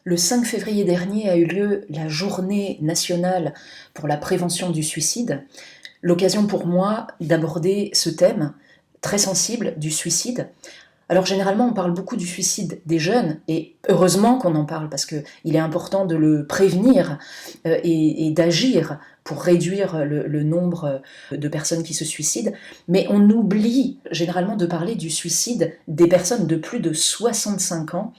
Le 5 février dernier a eu lieu la Journée nationale pour la prévention du suicide. L'occasion pour moi d'aborder ce thème très sensible du suicide. Alors généralement on parle beaucoup du suicide des jeunes et heureusement qu'on en parle parce qu'il est important de le prévenir et d'agir pour réduire le nombre de personnes qui se suicident, mais on oublie généralement de parler du suicide des personnes de plus de 65 ans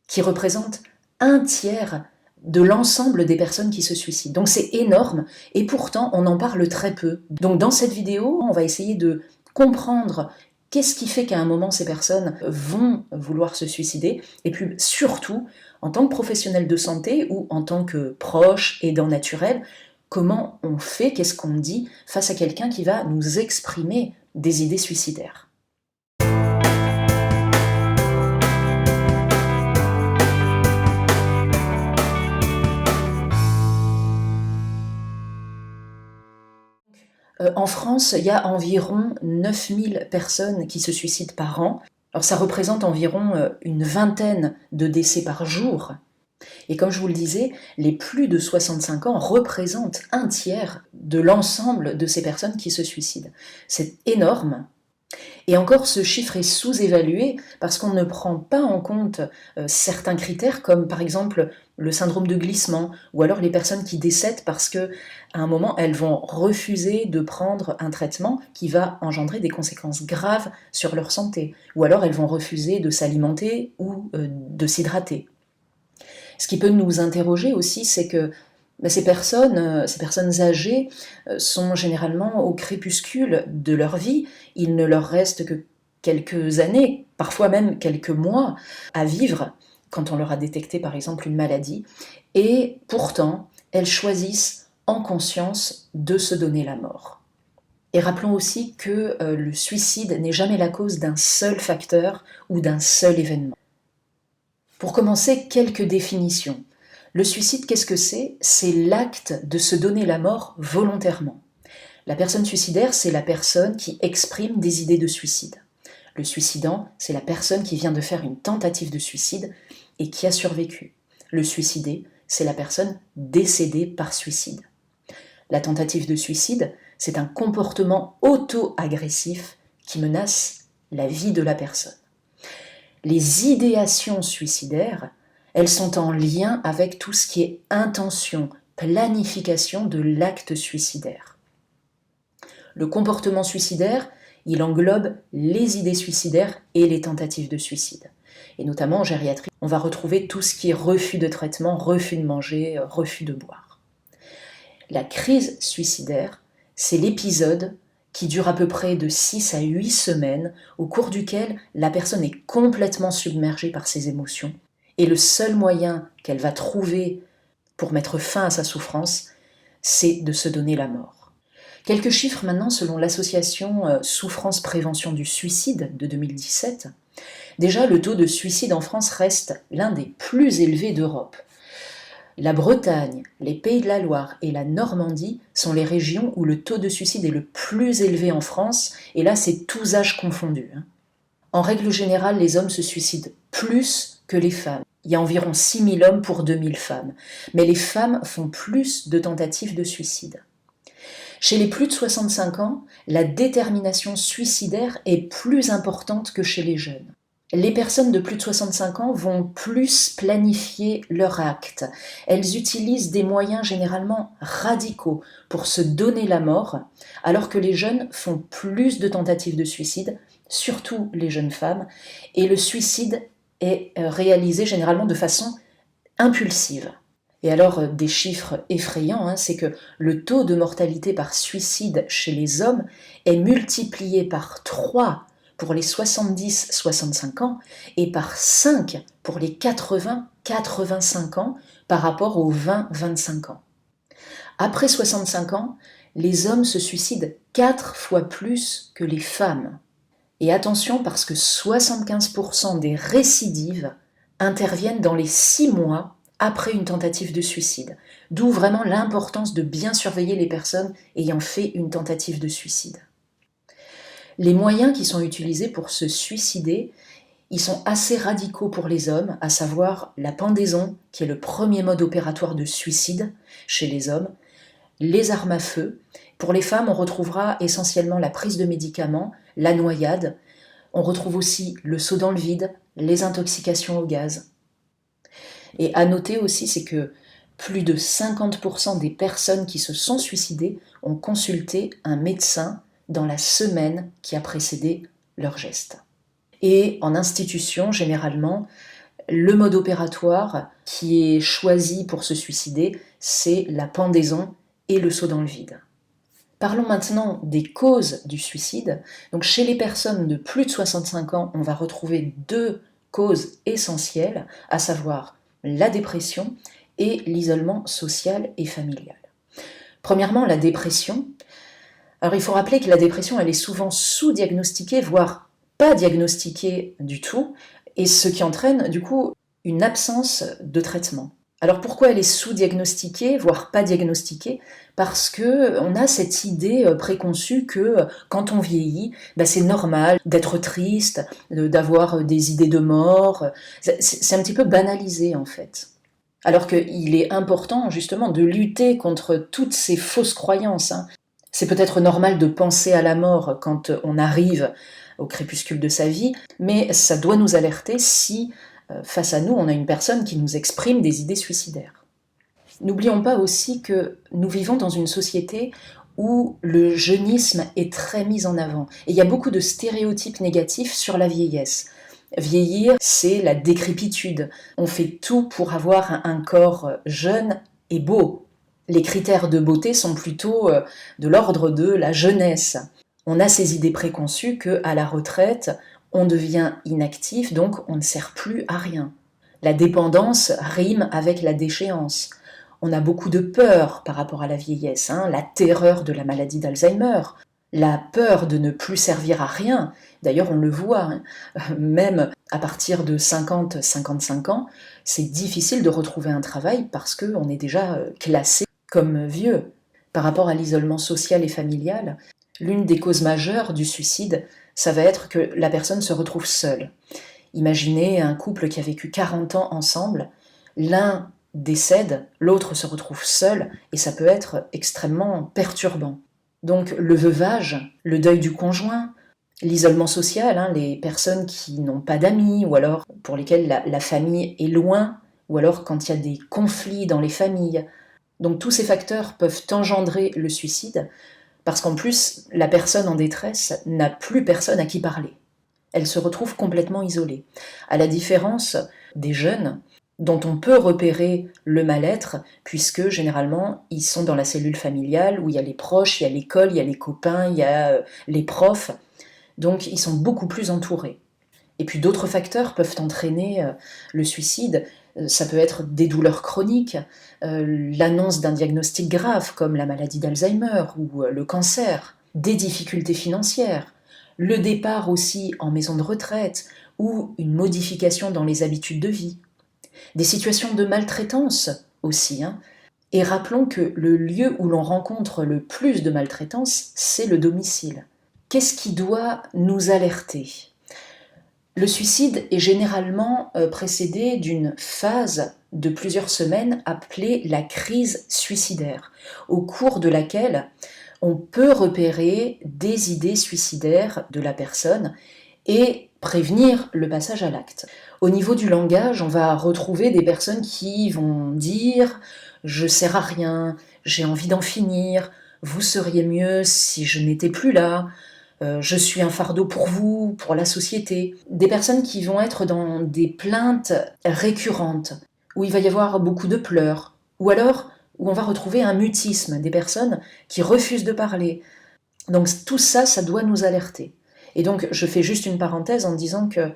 qui représentent un tiers de l'ensemble des personnes qui se suicident. Donc c'est énorme et pourtant on en parle très peu. Donc dans cette vidéo, on va essayer de comprendre qu'est-ce qui fait qu'à un moment ces personnes vont vouloir se suicider et puis surtout, en tant que professionnel de santé ou en tant que proche, aidant naturel, comment on fait, qu'est-ce qu'on dit face à quelqu'un qui va nous exprimer des idées suicidaires. En France, il y a environ 9000 personnes qui se suicident par an. Alors ça représente environ une vingtaine de décès par jour. Et comme je vous le disais, les plus de 65 ans représentent un tiers de l'ensemble de ces personnes qui se suicident. C'est énorme. Et encore, ce chiffre est sous-évalué parce qu'on ne prend pas en compte certains critères comme par exemple le syndrome de glissement ou alors les personnes qui décèdent parce qu'à un moment, elles vont refuser de prendre un traitement qui va engendrer des conséquences graves sur leur santé ou alors elles vont refuser de s'alimenter ou de s'hydrater. Ce qui peut nous interroger aussi, c'est que ces personnes âgées sont généralement au crépuscule de leur vie. Il ne leur reste que quelques années, parfois même quelques mois, à vivre quand on leur a détecté par exemple une maladie. Et pourtant, elles choisissent en conscience de se donner la mort. Et rappelons aussi que le suicide n'est jamais la cause d'un seul facteur ou d'un seul événement. Pour commencer, quelques définitions. Le suicide, qu'est-ce que c'est ? C'est l'acte de se donner la mort volontairement. La personne suicidaire, c'est la personne qui exprime des idées de suicide. Le suicidant, c'est la personne qui vient de faire une tentative de suicide et qui a survécu. Le suicidé, c'est la personne décédée par suicide. La tentative de suicide, c'est un comportement auto-agressif qui menace la vie de la personne. Les idéations suicidaires, elles sont en lien avec tout ce qui est intention, planification de l'acte suicidaire. Le comportement suicidaire, il englobe les idées suicidaires et les tentatives de suicide. Et notamment en gériatrie, on va retrouver tout ce qui est refus de traitement, refus de manger, refus de boire. La crise suicidaire, c'est l'épisode qui dure à peu près de 6 à 8 semaines, au cours duquel la personne est complètement submergée par ses émotions. Et le seul moyen qu'elle va trouver pour mettre fin à sa souffrance, c'est de se donner la mort. Quelques chiffres maintenant selon l'association Souffrance Prévention du Suicide de 2017. Déjà, le taux de suicide en France reste l'un des plus élevés d'Europe. La Bretagne, les Pays de la Loire et la Normandie sont les régions où le taux de suicide est le plus élevé en France, et là c'est tous âges confondus. En règle générale, les hommes se suicident plus que les femmes. Il y a environ 6000 hommes pour 2000 femmes, mais les femmes font plus de tentatives de suicide. Chez les plus de 65 ans, la détermination suicidaire est plus importante que chez les jeunes. Les personnes de plus de 65 ans vont plus planifier leur acte. Elles utilisent des moyens généralement radicaux pour se donner la mort, alors que les jeunes font plus de tentatives de suicide, surtout les jeunes femmes, et le suicide est réalisé généralement de façon impulsive. Et alors, des chiffres effrayants, c'est que le taux de mortalité par suicide chez les hommes est multiplié par 3 pour les 70-65 ans et par 5 pour les 80-85 ans par rapport aux 20-25 ans. Après 65 ans, les hommes se suicident 4 fois plus que les femmes. Et attention parce que 75% des récidives interviennent dans les 6 mois après une tentative de suicide. D'où vraiment l'importance de bien surveiller les personnes ayant fait une tentative de suicide. Les moyens qui sont utilisés pour se suicider, Ils sont assez radicaux pour les hommes, à savoir la pendaison, qui est le premier mode opératoire de suicide chez les hommes, les armes à feu. Pour les femmes, on retrouvera essentiellement la prise de médicaments, la noyade. On retrouve aussi le saut dans le vide, les intoxications au gaz. Et à noter aussi, c'est que plus de 50% des personnes qui se sont suicidées ont consulté un médecin dans la semaine qui a précédé leur geste. Et en institution, généralement, le mode opératoire qui est choisi pour se suicider, c'est la pendaison et le saut dans le vide. Parlons maintenant des causes du suicide. Donc chez les personnes de plus de 65 ans, on va retrouver 2 causes essentielles, à savoir la dépression et l'isolement social et familial. Premièrement, la dépression. Alors il faut rappeler que la dépression, elle est souvent sous-diagnostiquée, voire pas diagnostiquée du tout, et ce qui entraîne du coup une absence de traitement. Alors pourquoi elle est sous-diagnostiquée, voire pas diagnostiquée? Parce qu'on a cette idée préconçue que quand on vieillit, c'est normal d'être triste, d'avoir des idées de mort. C'est un petit peu banalisé en fait. Alors qu'il est important justement de lutter contre toutes ces fausses croyances. C'est peut-être normal de penser à la mort quand on arrive au crépuscule de sa vie, mais ça doit nous alerter si face à nous, on a une personne qui nous exprime des idées suicidaires. N'oublions pas aussi que nous vivons dans une société où le jeunisme est très mis en avant. Et il y a beaucoup de stéréotypes négatifs sur la vieillesse. Vieillir, c'est la décrépitude. On fait tout pour avoir un corps jeune et beau. Les critères de beauté sont plutôt de l'ordre de la jeunesse. On a ces idées préconçues qu'à la retraite, on devient inactif, donc on ne sert plus à rien. La dépendance rime avec la déchéance. On a beaucoup de peur par rapport à la vieillesse, la terreur de la maladie d'Alzheimer, la peur de ne plus servir à rien. D'ailleurs, on le voit, même à partir de 50-55 ans, c'est difficile de retrouver un travail parce qu'on est déjà classé comme vieux. Par rapport à l'isolement social et familial, l'une des causes majeures du suicide, ça va être que la personne se retrouve seule. Imaginez un couple qui a vécu 40 ans ensemble, l'un décède, l'autre se retrouve seul, et ça peut être extrêmement perturbant. Donc le veuvage, le deuil du conjoint, l'isolement social, les personnes qui n'ont pas d'amis, ou alors pour lesquelles la famille est loin, ou alors quand il y a des conflits dans les familles. Donc tous ces facteurs peuvent engendrer le suicide, parce qu'en plus, la personne en détresse n'a plus personne à qui parler. Elle se retrouve complètement isolée. À la différence des jeunes, dont on peut repérer le mal-être, puisque généralement, ils sont dans la cellule familiale, où il y a les proches, il y a l'école, il y a les copains, il y a les profs. Donc, ils sont beaucoup plus entourés. Et puis d'autres facteurs peuvent entraîner le suicide. Ça peut être des douleurs chroniques, l'annonce d'un diagnostic grave comme la maladie d'Alzheimer ou le cancer, des difficultés financières, le départ aussi en maison de retraite ou une modification dans les habitudes de vie, des situations de maltraitance aussi. Et rappelons que le lieu où l'on rencontre le plus de maltraitance, c'est le domicile. Qu'est-ce qui doit nous alerter ? Le suicide est généralement précédé d'une phase de plusieurs semaines appelée la crise suicidaire, au cours de laquelle on peut repérer des idées suicidaires de la personne et prévenir le passage à l'acte. Au niveau du langage, on va retrouver des personnes qui vont dire « je sers à rien, j'ai envie d'en finir, vous seriez mieux si je n'étais plus là ». Je suis un fardeau pour vous, pour la société. Des personnes qui vont être dans des plaintes récurrentes, où il va y avoir beaucoup de pleurs, ou alors où on va retrouver un mutisme, des personnes qui refusent de parler. Donc tout ça, ça doit nous alerter. Et donc je fais juste une parenthèse en disant que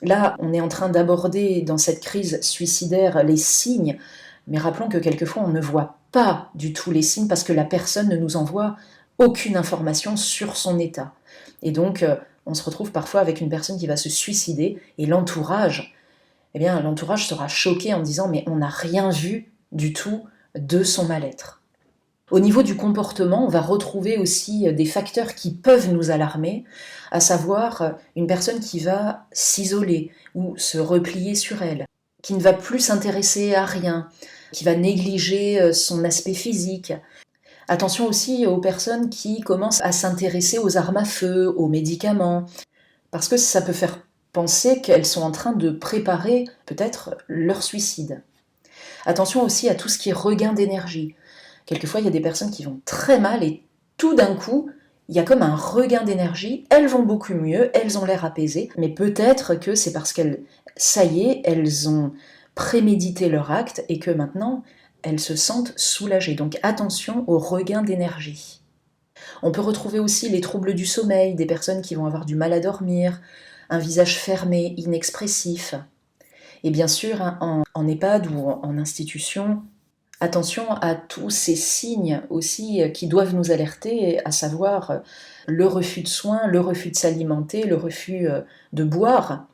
là, on est en train d'aborder dans cette crise suicidaire les signes, mais rappelons que quelquefois on ne voit pas du tout les signes parce que la personne ne nous envoie aucune information sur son état. Et donc, on se retrouve parfois avec une personne qui va se suicider et l'entourage sera choqué en disant « mais on n'a rien vu du tout de son mal-être ». Au niveau du comportement, on va retrouver aussi des facteurs qui peuvent nous alarmer, à savoir une personne qui va s'isoler ou se replier sur elle, qui ne va plus s'intéresser à rien, qui va négliger son aspect physique. Attention aussi aux personnes qui commencent à s'intéresser aux armes à feu, aux médicaments, parce que ça peut faire penser qu'elles sont en train de préparer peut-être leur suicide. Attention aussi à tout ce qui est regain d'énergie. Quelquefois, il y a des personnes qui vont très mal et tout d'un coup, il y a comme un regain d'énergie. Elles vont beaucoup mieux, elles ont l'air apaisées, mais peut-être que c'est parce qu'elles, ça y est, elles ont prémédité leur acte et que maintenant, elles se sentent soulagées. Donc attention au regain d'énergie. On peut retrouver aussi les troubles du sommeil, des personnes qui vont avoir du mal à dormir, un visage fermé, inexpressif. Et bien sûr, en EHPAD ou en institution, attention à tous ces signes aussi qui doivent nous alerter, à savoir le refus de soins, le refus de s'alimenter, le refus de boire,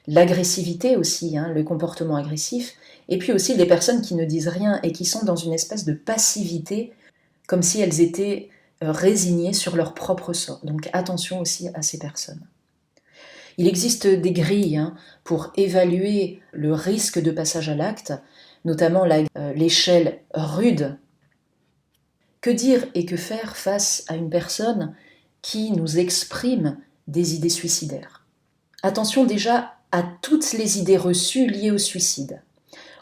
l'agressivité aussi, le comportement agressif, et puis aussi les personnes qui ne disent rien et qui sont dans une espèce de passivité, comme si elles étaient résignées sur leur propre sort. Donc attention aussi à ces personnes. Il existe des grilles pour évaluer le risque de passage à l'acte, notamment l'échelle RUDE. Que dire et que faire face à une personne qui nous exprime des idées suicidaires? Attention déjà à toutes les idées reçues liées au suicide.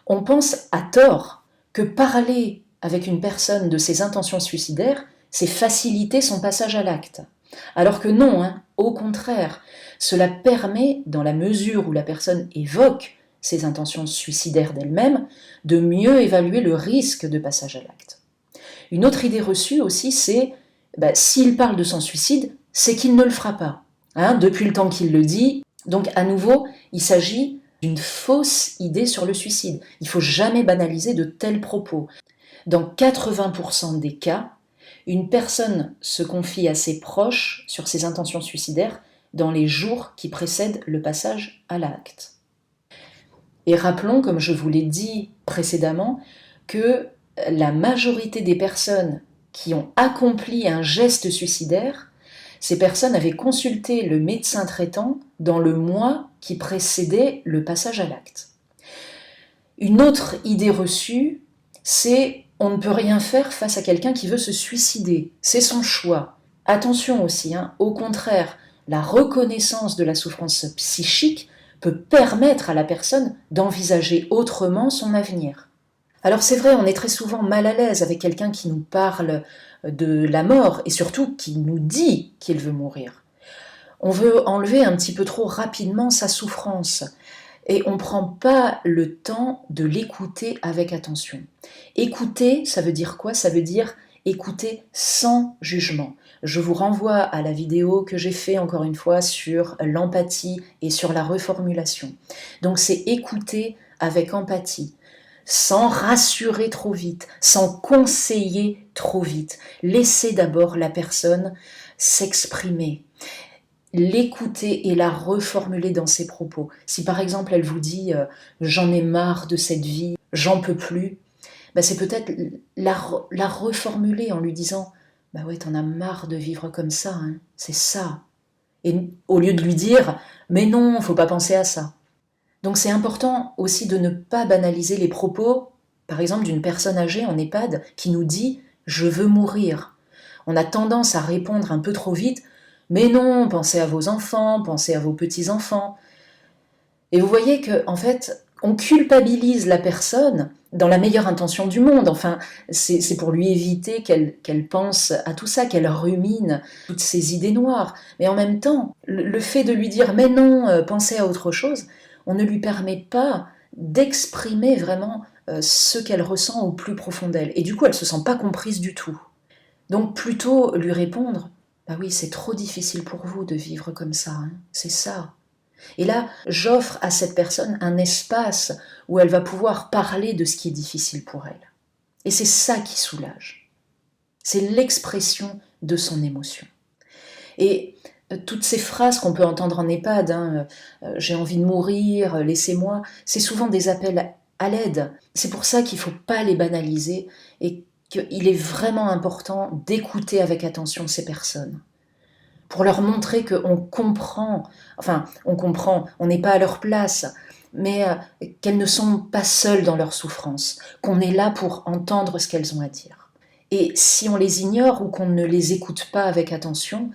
On pense à tort que parler avec une personne de ses intentions suicidaires, c'est faciliter son passage à l'acte. Alors que non, au contraire, cela permet, dans la mesure où la personne évoque ses intentions suicidaires d'elle-même, de mieux évaluer le risque de passage à l'acte. Une autre idée reçue aussi, c'est s'il parle de son suicide, c'est qu'il ne le fera pas. Depuis le temps qu'il le dit. Donc à nouveau, il s'agit d'une fausse idée sur le suicide. Il ne faut jamais banaliser de tels propos. Dans 80% des cas, une personne se confie à ses proches sur ses intentions suicidaires dans les jours qui précèdent le passage à l'acte. Et rappelons, comme je vous l'ai dit précédemment, que la majorité des personnes qui ont accompli un geste suicidaire, ces personnes avaient consulté le médecin traitant dans le mois qui précédait le passage à l'acte. Une autre idée reçue, c'est on ne peut rien faire face à quelqu'un qui veut se suicider. C'est son choix. Attention aussi, au contraire, la reconnaissance de la souffrance psychique peut permettre à la personne d'envisager autrement son avenir. Alors c'est vrai, on est très souvent mal à l'aise avec quelqu'un qui nous parle de la mort et surtout qui nous dit qu'il veut mourir. On veut enlever un petit peu trop rapidement sa souffrance. Et on ne prend pas le temps de l'écouter avec attention. Écouter, ça veut dire quoi? Ça veut dire écouter sans jugement. Je vous renvoie à la vidéo que j'ai fait encore une fois sur l'empathie et sur la reformulation. Donc c'est écouter avec empathie, sans rassurer trop vite, sans conseiller trop vite. Laissez d'abord la personne s'exprimer. L'écouter et la reformuler dans ses propos. Si par exemple elle vous dit j'en ai marre de cette vie, j'en peux plus, c'est peut-être la reformuler en lui disant ouais, t'en as marre de vivre comme ça, c'est ça. Et au lieu de lui dire mais non, faut pas penser à ça. Donc c'est important aussi de ne pas banaliser les propos, par exemple d'une personne âgée en EHPAD qui nous dit je veux mourir. On a tendance à répondre un peu trop vite mais non, pensez à vos enfants, pensez à vos petits-enfants. Et vous voyez que, en fait, on culpabilise la personne dans la meilleure intention du monde. Enfin, c'est pour lui éviter qu'elle pense à tout ça, qu'elle rumine toutes ces idées noires. Mais en même temps, le fait de lui dire « mais non, pensez à autre chose », on ne lui permet pas d'exprimer vraiment ce qu'elle ressent au plus profond d'elle. Et du coup, elle ne se sent pas comprise du tout. Donc plutôt lui répondre oui, c'est trop difficile pour vous de vivre comme ça, c'est ça. Et là, j'offre à cette personne un espace où elle va pouvoir parler de ce qui est difficile pour elle. Et c'est ça qui soulage. C'est l'expression de son émotion. Et toutes ces phrases qu'on peut entendre en EHPAD, j'ai envie de mourir, laissez-moi, c'est souvent des appels à l'aide. C'est pour ça qu'il ne faut pas les banaliser et qu'il est vraiment important d'écouter avec attention ces personnes, pour leur montrer qu'on comprend, on n'est pas à leur place, mais qu'elles ne sont pas seules dans leur souffrance, qu'on est là pour entendre ce qu'elles ont à dire. Et si on les ignore ou qu'on ne les écoute pas avec attention,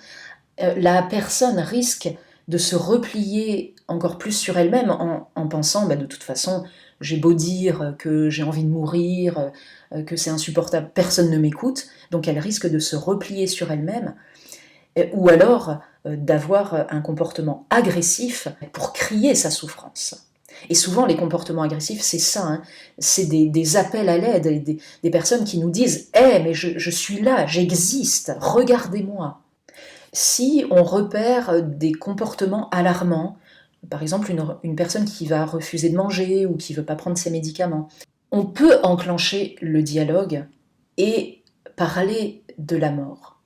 la personne risque de se replier encore plus sur elle-même en pensant, de toute façon, j'ai beau dire que j'ai envie de mourir, que c'est insupportable, personne ne m'écoute, donc elle risque de se replier sur elle-même, ou alors d'avoir un comportement agressif pour crier sa souffrance. Et souvent, les comportements agressifs, c'est ça, hein, c'est des appels à l'aide, des personnes qui nous disent « Hey, mais je suis là, j'existe, regardez-moi ». Si on repère des comportements alarmants, par exemple une personne qui va refuser de manger ou qui ne veut pas prendre ses médicaments, on peut enclencher le dialogue et parler de la mort.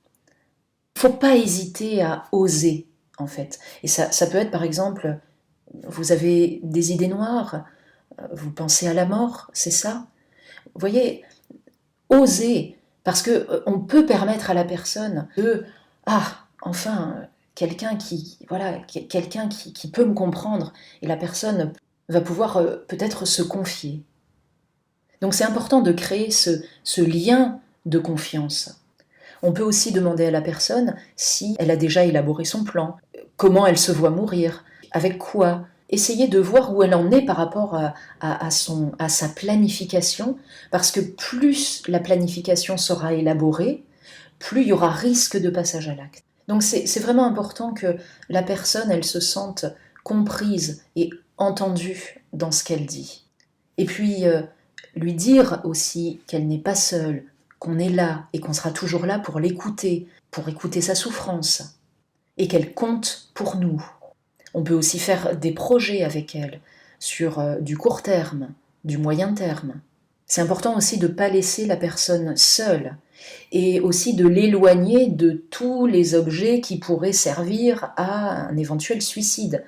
Il ne faut pas hésiter à oser, en fait. Et ça peut être, par exemple, vous avez des idées noires, vous pensez à la mort, c'est ça? Vous voyez, oser, parce qu'on peut permettre à la personne de « Ah, enfin, quelqu'un qui peut me comprendre », et la personne va pouvoir peut-être se confier. Donc c'est important de créer ce lien de confiance. On peut aussi demander à la personne si elle a déjà élaboré son plan, comment elle se voit mourir, avec quoi. Essayer de voir où elle en est par rapport à sa planification, parce que plus la planification sera élaborée, plus il y aura risque de passage à l'acte. Donc c'est vraiment important que la personne, elle se sente comprise et entendue dans ce qu'elle dit. Et puis, lui dire aussi qu'elle n'est pas seule, qu'on est là et qu'on sera toujours là pour l'écouter, pour écouter sa souffrance, et qu'elle compte pour nous. On peut aussi faire des projets avec elle sur du court terme, du moyen terme. C'est important aussi de ne pas laisser la personne seule et aussi de l'éloigner de tous les objets qui pourraient servir à un éventuel suicide.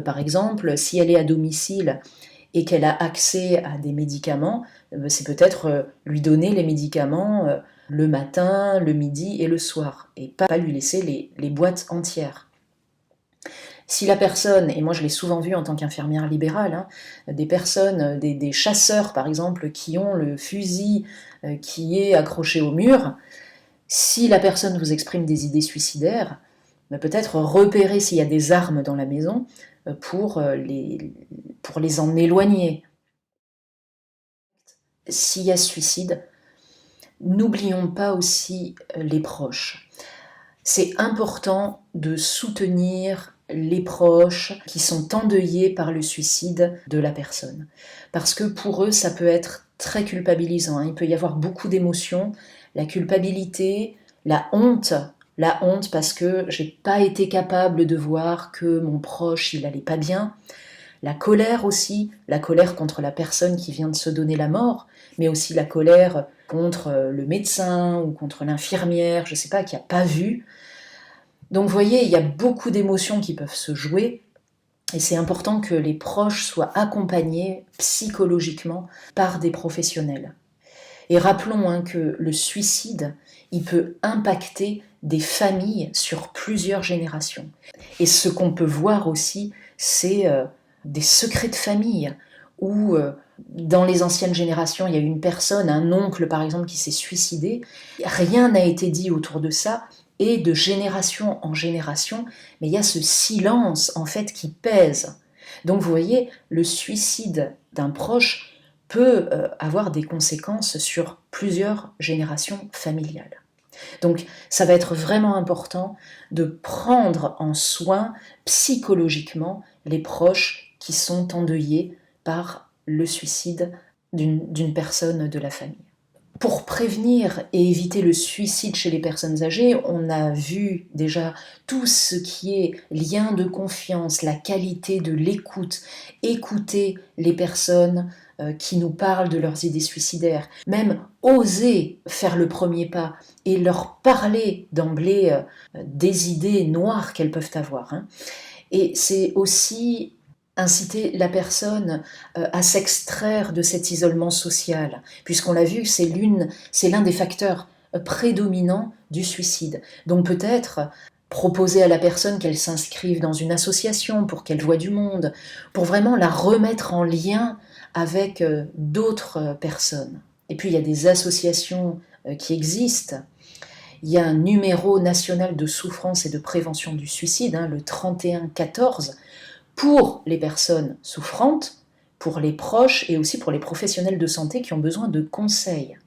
Par exemple, si elle est à domicile et qu'elle a accès à des médicaments, c'est peut-être lui donner les médicaments le matin, le midi et le soir, et pas lui laisser les boîtes entières. Si la personne, et moi je l'ai souvent vu en tant qu'infirmière libérale, hein, des personnes, des chasseurs par exemple, qui ont le fusil qui est accroché au mur, si la personne vous exprime des idées suicidaires, peut-être repérer s'il y a des armes dans la maison pour les en éloigner. S'il y a suicide, n'oublions pas aussi les proches. C'est important de soutenir les proches qui sont endeuillés par le suicide de la personne. Parce que pour eux, ça peut être très culpabilisant. Il peut y avoir beaucoup d'émotions, la culpabilité, la honte parce que j'ai pas été capable de voir que mon proche, il allait pas bien. La colère aussi, la colère contre la personne qui vient de se donner la mort, mais aussi la colère contre le médecin ou contre l'infirmière, je sais pas, qui n'a pas vu. Donc vous voyez, il y a beaucoup d'émotions qui peuvent se jouer et c'est important que les proches soient accompagnés psychologiquement par des professionnels. Et rappelons que le suicide, il peut impacter des familles sur plusieurs générations. Et ce qu'on peut voir aussi, c'est des secrets de famille où dans les anciennes générations, il y a eu une personne, un oncle par exemple, qui s'est suicidé. Rien n'a été dit autour de ça et de génération en génération, mais il y a ce silence en fait qui pèse. Donc vous voyez, le suicide d'un proche peut avoir des conséquences sur plusieurs générations familiales. Donc ça va être vraiment important de prendre en soin psychologiquement les proches qui sont endeuillés par le suicide d'une personne de la famille. Pour prévenir et éviter le suicide chez les personnes âgées, on a vu déjà tout ce qui est lien de confiance, la qualité de l'écoute, écouter les personnes qui nous parlent de leurs idées suicidaires, même oser faire le premier pas et leur parler d'emblée des idées noires qu'elles peuvent avoir. Et c'est aussi inciter la personne à s'extraire de cet isolement social, puisqu'on l'a vu, c'est l'un des facteurs prédominants du suicide. Donc peut-être proposer à la personne qu'elle s'inscrive dans une association pour qu'elle voie du monde, pour vraiment la remettre en lien avec d'autres personnes. Et puis il y a des associations qui existent. Il y a un numéro national de souffrance et de prévention du suicide, le 3114, pour les personnes souffrantes, pour les proches et aussi pour les professionnels de santé qui ont besoin de conseils.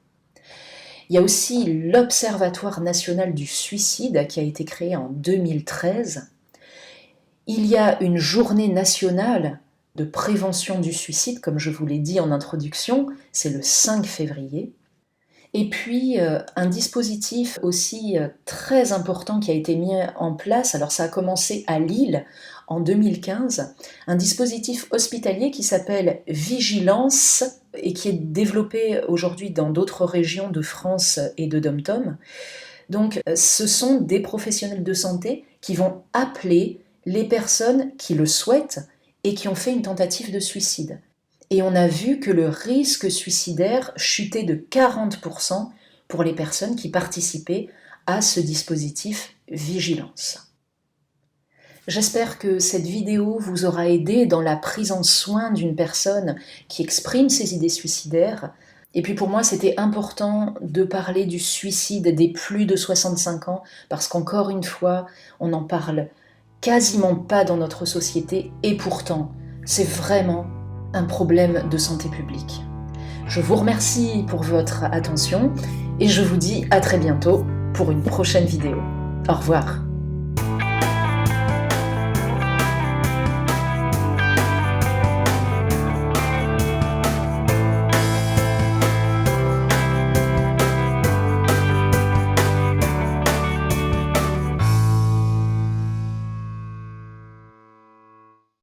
Il y a aussi l'Observatoire national du suicide qui a été créé en 2013. Il y a une journée nationale de prévention du suicide, comme je vous l'ai dit en introduction, c'est le 5 février. Et puis un dispositif aussi très important qui a été mis en place, alors ça a commencé à Lille en 2015, un dispositif hospitalier qui s'appelle Vigilance et qui est développé aujourd'hui dans d'autres régions de France et de DOM-TOM. Donc ce sont des professionnels de santé qui vont appeler les personnes qui le souhaitent et qui ont fait une tentative de suicide. Et on a vu que le risque suicidaire chutait de 40% pour les personnes qui participaient à ce dispositif Vigilance. J'espère que cette vidéo vous aura aidé dans la prise en soin d'une personne qui exprime ses idées suicidaires. Et puis pour moi, c'était important de parler du suicide des plus de 65 ans, parce qu'encore une fois, on n'en parle quasiment pas dans notre société, et pourtant, c'est vraiment un problème de santé publique. Je vous remercie pour votre attention et je vous dis à très bientôt pour une prochaine vidéo. Au revoir.